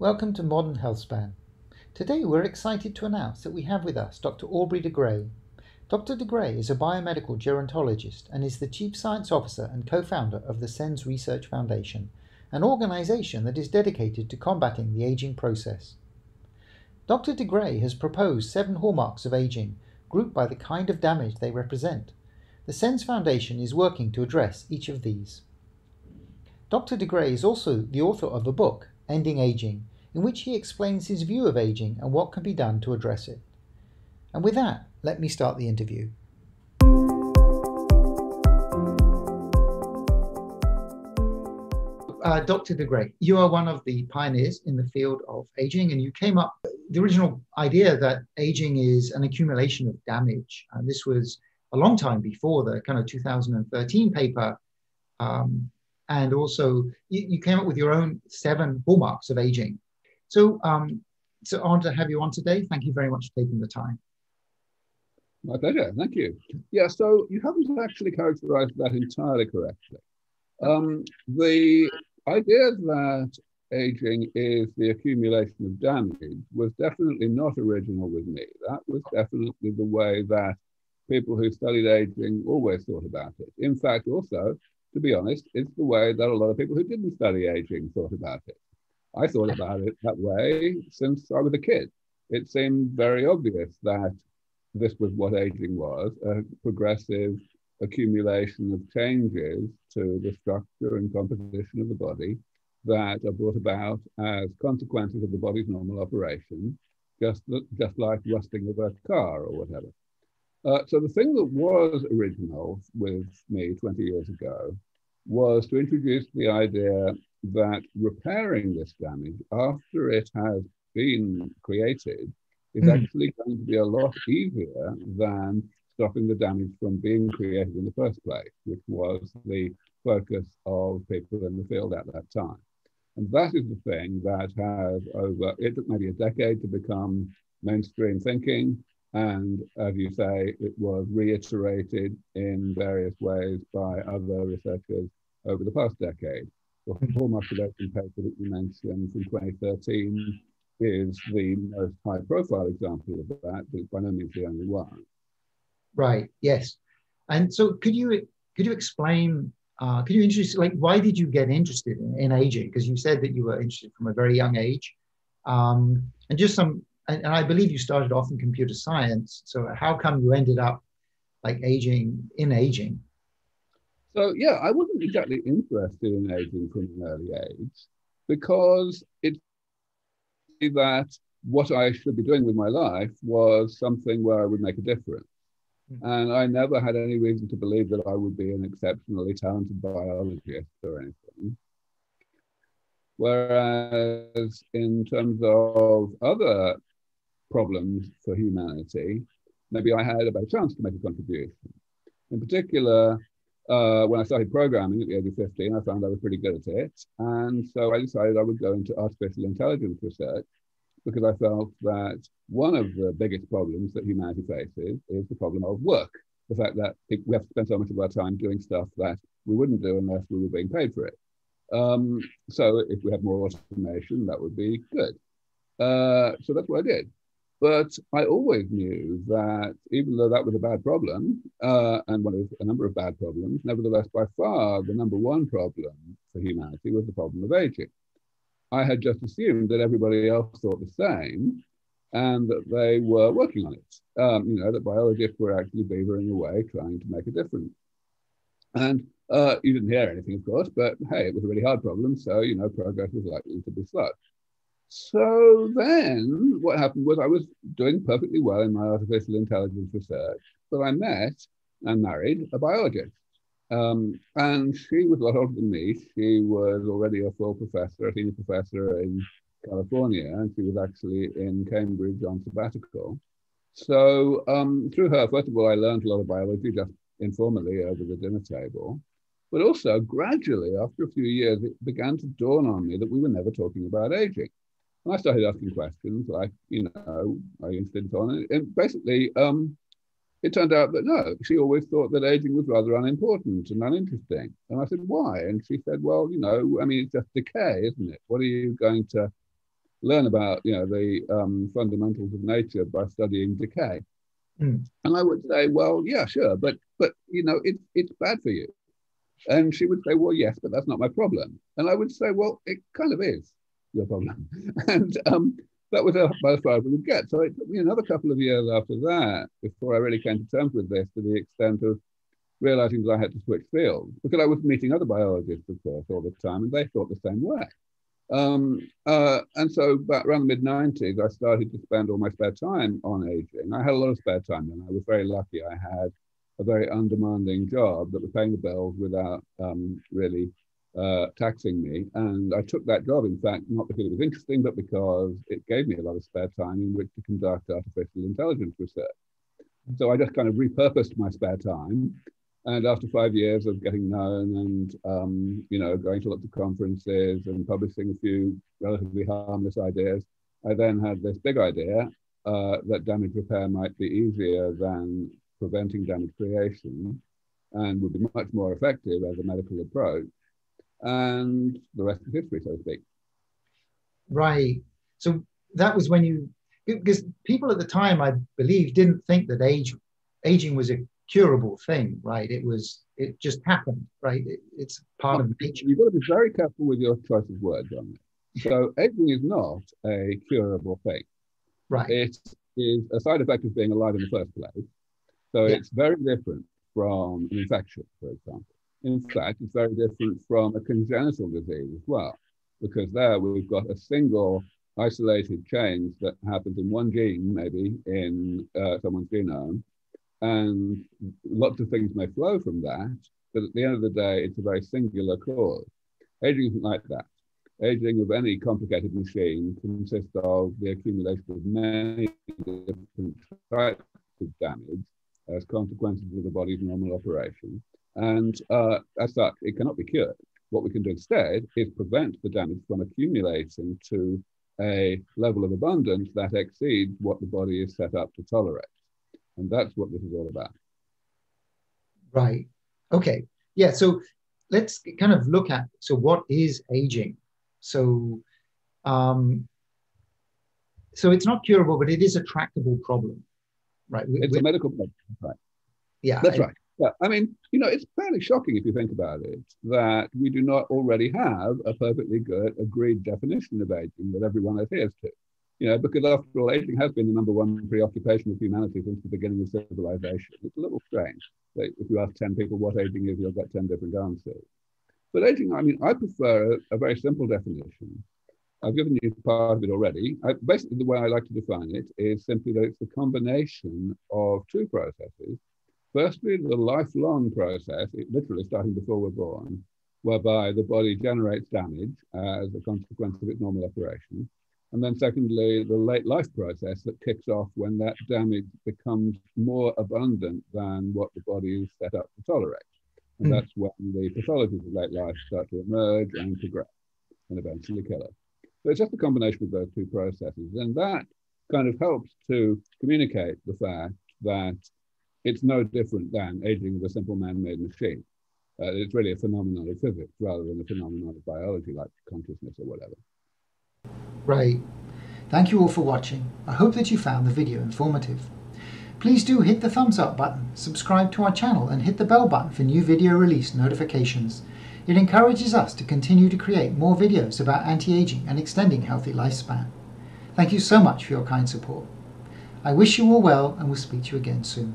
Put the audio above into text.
Welcome to Modern Healthspan. Today we're excited to announce that we have with us Dr. Aubrey degrey. Dr. degrey is a biomedical gerontologist and is the Chief Science Officer and co-founder of the SENS Research Foundation, an organisation that is dedicated to combating the ageing process. Dr. degrey has proposed 7 hallmarks of ageing, grouped by the kind of damage they represent. The SENS Foundation is working to address each of these. Dr. degrey is also the author of a book, Ending Aging, in which he explains his view of aging and what can be done to address it. And with that, let me start the interview. Dr. degrey, you are one of the pioneers in the field of aging, and you came up with the original idea that aging is an accumulation of damage. And this was a long time before the kind of 2013 paper. And also, you came up with your own 7 hallmarks of aging. So honored to have you on today. Thank you very much for taking the time. My pleasure. Thank you. Yeah, so you haven't actually characterized that entirely correctly. The idea that aging is the accumulation of damage was definitely not original with me. That was definitely the way that people who studied aging always thought about it. In fact, also, to be honest, it's the way that a lot of people who didn't study aging thought about it. I thought about it that way since I was a kid. It seemed very obvious that this was what aging was, a progressive accumulation of changes to the structure and composition of the body that are brought about as consequences of the body's normal operation, just like rusting of a car or whatever. So the thing that was original with me 20 years ago was to introduce the idea that repairing this damage after it has been created is actually going to be a lot easier than stopping the damage from being created in the first place, which was the focus of people in the field at that time. And that is the thing that it took maybe a decade to become mainstream thinking. And as you say, it was reiterated in various ways by other researchers over the past decade. The hallmark of aging paper that you mentioned from 2013 is the most high-profile example of that, but it's by no means the only one. Right. Yes. And so, could you explain? Could you introduce, why did you get interested in aging? Because you said that you were interested from a very young age, and I believe you started off in computer science. So, how come you ended up aging? So yeah, I wasn't exactly interested in aging from an early age because it's that what I should be doing with my life was something where I would make a difference. And I never had any reason to believe that I would be an exceptionally talented biologist or anything. Whereas in terms of other problems for humanity, maybe I had a better chance to make a contribution. In particular, when I started programming at the age of 15, I found I was pretty good at it. And so I decided I would go into artificial intelligence research because I felt that one of the biggest problems that humanity faces is the problem of work. The fact that we have to spend so much of our time doing stuff that we wouldn't do unless we were being paid for it. So if we had more automation, that would be good. So that's what I did. But I always knew that even though that was a bad problem, and one of a number of bad problems, nevertheless, by far, the number one problem for humanity was the problem of aging. I had just assumed that everybody else thought the same and that they were working on it. That biologists were actually beavering away trying to make a difference. And you didn't hear anything, of course, but hey, it was a really hard problem. So, progress was likely to be slow. So then what happened was I was doing perfectly well in my artificial intelligence research, but I met and married a biologist. And she was a lot older than me. She was already a full professor, a senior professor in California, and she was actually in Cambridge on sabbatical. So through her, first of all, I learned a lot of biology just informally over the dinner table. But also gradually, after a few years, it began to dawn on me that we were never talking about aging. And I started asking questions like, are you interested in it? And basically, it turned out that no, she always thought that aging was rather unimportant and uninteresting. And I said, why? And she said, well, it's just decay, isn't it? What are you going to learn about, the fundamentals of nature by studying decay. Mm. And I would say, well, yeah, sure, but it's bad for you. And she would say, well, yes, but that's not my problem. And I would say, well, it kind of is your problem. And that was about as far as we would get. So it took me another couple of years after that before I really came to terms with this, to the extent of realizing that I had to switch fields, because I was meeting other biologists, of course, all the time, and they thought the same way. And so around the mid-90s, I started to spend all my spare time on aging. I had a lot of spare time then. I was very lucky. I had a very undemanding job that was paying the bills without really taxing me. And I took that job, in fact, not because it was interesting, but because it gave me a lot of spare time in which to conduct artificial intelligence research. So I just kind of repurposed my spare time. And after 5 years of getting known and, going to lots of conferences and publishing a few relatively harmless ideas, I then had this big idea that damage repair might be easier than preventing damage creation and would be much more effective as a medical approach. And the rest is history, so to speak. Right. So that was when because people at the time, I believe, didn't think that aging was a curable thing, right? It just happened, right? It's part of nature. You've got to be very careful with your choice of words on it. So aging is not a curable thing. Right. It is a side effect of being alive in the first place. So it's very different from an infection, for example. In fact, it's very different from a congenital disease as well, because there we've got a single isolated change that happens in one gene, maybe in someone's genome, and lots of things may flow from that, but at the end of the day, it's a very singular cause. Aging isn't like that. Aging of any complicated machine consists of the accumulation of many different types of damage as consequences of the body's normal operation. And as such, it cannot be cured. What we can do instead is prevent the damage from accumulating to a level of abundance that exceeds what the body is set up to tolerate. And that's what this is all about. Right. Okay. Yeah. So let's kind of look at, so what is aging? So, so it's not curable, but it is a tractable problem, right? It's a medical problem, right? Yeah. That's right. Yeah. I mean, it's fairly shocking if you think about it, that we do not already have a perfectly good agreed definition of aging that everyone adheres to. Because after all, aging has been the #1 preoccupation of humanity since the beginning of civilization. It's a little strange that if you ask 10 people what aging is, you'll get 10 different answers. But aging, I prefer a very simple definition. I've given you part of it already. Basically, the way I like to define it is simply that it's the combination of two processes. Firstly, the lifelong process, literally starting before we're born, whereby the body generates damage as a consequence of its normal operation. And then secondly, the late life process that kicks off when that damage becomes more abundant than what the body is set up to tolerate. And that's when the pathologies of late life start to emerge and progress and eventually kill us. So it's just a combination of those two processes. And that kind of helps to communicate the fact that it's no different than aging of a simple man-made machine. It's really a phenomenon of physics rather than a phenomenon of biology like consciousness or whatever. Right. Thank you all for watching. I hope that you found the video informative. Please do hit the thumbs up button, subscribe to our channel and hit the bell button for new video release notifications. It encourages us to continue to create more videos about anti-aging and extending healthy lifespan. Thank you so much for your kind support. I wish you all well and will speak to you again soon.